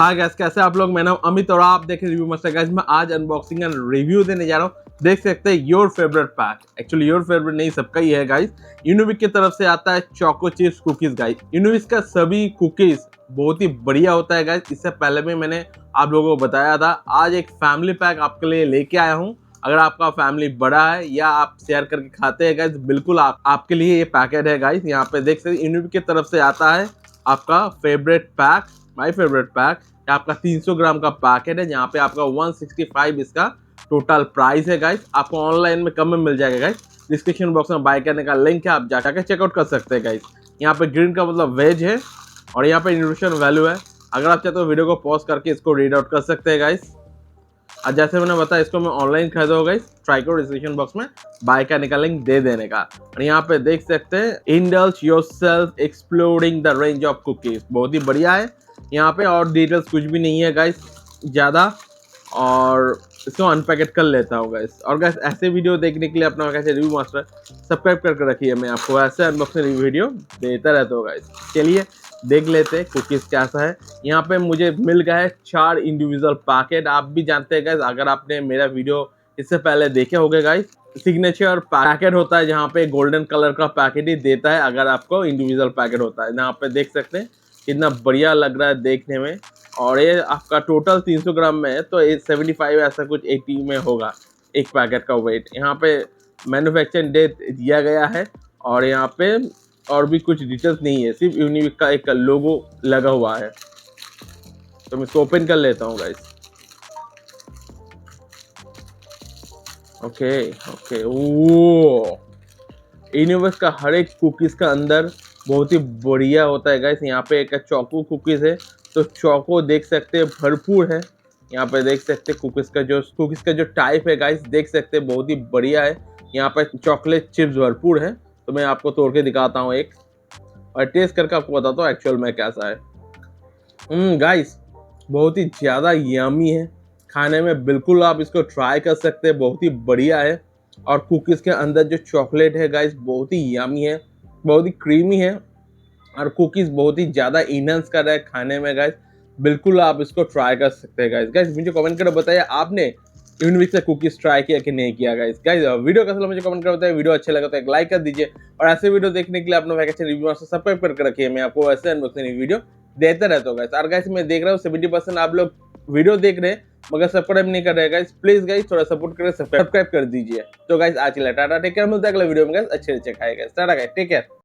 हाँ गैस, कैसे आप लोग? मैं नाम अमित और आप देखें रिव्यू मास्टर। गैस मैं आज अनबॉक्सिंग एंड रिव्यू देने जा रहा हूँ। देख सकते हैं your favourite pack, actually your favourite नहीं, सबका ही है गाइस। यूनिबिक की तरफ से आता है choco chips cookies guys. Unibic का सभी कुकीज बहुत ही बढ़िया होता है गाइस। इससे पहले भी मैंने आप लोगों को बताया था। आज एक फैमिली पैक आपके लिए लेके आया हूँ। अगर आपका फैमिली बड़ा है या आप शेयर करके खाते हैं गाइस, बिल्कुल आपके लिए ये पैकेट है गाइस। यहाँ पे देख सकते हैं यूनिबिक की तरफ से आता है आपका favourite pack, my favourite pack. आपका 300 ग्राम का पैकेट है, जहाँ पे आपका 165 इसका टोटल प्राइस है गाइस। आपको ऑनलाइन में कम में मिल जाएगा गाइस। डिस्क्रिप्शन बॉक्स में बाय करने का लिंक है, आप जाकर चेकआउट कर सकते हैं गाइस। यहाँ पे ग्रीन का मतलब वेज है और यहाँ पे न्यूट्रिशन वैल्यू है। अगर आप चाहते हो वीडियो को पॉज करके इसको रीड आउट कर सकते हैं गाइस। और जैसे मैंने बताया, इसको मैं ऑनलाइन खरीदा होगा गाइस, ट्राई करो डिस्क्रिप्शन बॉक्स में बाय करने का लिंक दे देने का। और यहाँ पे देख सकते हैं indulge yourself exploring the range of cookies, बहुत ही बढ़िया है। यहाँ पे और डिटेल्स कुछ भी नहीं है गाइस ज़्यादा, और इसको अनपैकेट कर लेता हूँ गाइस। और गाइस ऐसे वीडियो देखने के लिए अपना कैसे रिव्यू मास्टर सब्सक्राइब करके रखिए। मैं आपको ऐसे अनबॉक्सिंग रिव्यू वीडियो देता रहता हूँ गाइस। चलिए देख लेते हैं कुकीज़ कैसा है। यहाँ पे मुझे मिल गया है 4 इंडिविजुअल पैकेट। आप भी जानते हैं गाइस, अगर आपने मेरा वीडियो इससे पहले देखे होंगे गाइस, सिग्नेचर पैकेट होता है जहाँ पे गोल्डन कलर का पैकेट ही देता है अगर आपको इंडिविजुअल पैकेट होता है। यहाँ पे देख सकते हैं कितना बढ़िया लग रहा है देखने में। और ये आपका टोटल 300 ग्राम में है, तो 75 ऐसा कुछ 80 में होगा एक पैकेट का वेट। यहाँ पे मैन्युफैक्चरिंग डेट दिया गया है और यहाँ पे और भी कुछ डिटेल्स नहीं है, सिर्फ यूनिबिक का एक लोगो लगा हुआ है। तो मैं इसको ओपन कर लेता हूँ गाइस। ओके ओके, ओ यूनिबिक का हर एक कुकीज़ का अंदर बहुत ही बढ़िया होता है गाइस। यहाँ पे एक चोको कुकीज़ है, तो चोको देख सकते हैं भरपूर है। यहाँ पे देख सकते हैं कुकीज़ का जो टाइप है गाइस, देख सकते हैं बहुत ही बढ़िया है। यहाँ पे चॉकलेट चिप्स भरपूर है। तो मैं आपको तोड़ के दिखाता हूँ एक, और टेस्ट करके आपको बताता हूँ एक्चुअल में कैसा है। गाइस बहुत ही ज़्यादा यमी है खाने में, बिल्कुल आप इसको ट्राई कर सकते हैं, बहुत ही बढ़िया है। और कुकीज़ के अंदर जो चॉकलेट है गाइस बहुत ही यमी है, बहुत ही क्रीमी है, और कुकीज़ बहुत ही ज़्यादा इनहेंस कर रहा है खाने में गाइस। बिल्कुल आप इसको ट्राई कर सकते हैं गाइस। मुझे कमेंट कर बताइए आपने यूनिबिक से कुकीज़ ट्राई किया कि नहीं किया गाइस। वीडियो कैसा लगा मुझे कमेंट कर बताइए। वीडियो अच्छा लगा तो एक लाइक कर दीजिए, और ऐसे वीडियो देखने के लिए अपना वैकेशन रिव्यू से सब्सक्राइब करके रखिए। मैं आपको ऐसे अनबॉक्सिंग वीडियो देता रहता हूँ गाइस। और गाइस मैं देख रहा हूँ 70% आप लोग वीडियो देख रहे हैं मगर सब्सक्राइब नहीं कर रहे हैं गाइस। प्लीज गाइस थोड़ा सपोर्ट करके सब्सक्राइब कर दीजिए। तो गाइस आज के लिए टाटा, टेक केयर, मिलता है अगले वीडियो में गाइस। अच्छे खाएगा टाटा गाइस, टेक केयर।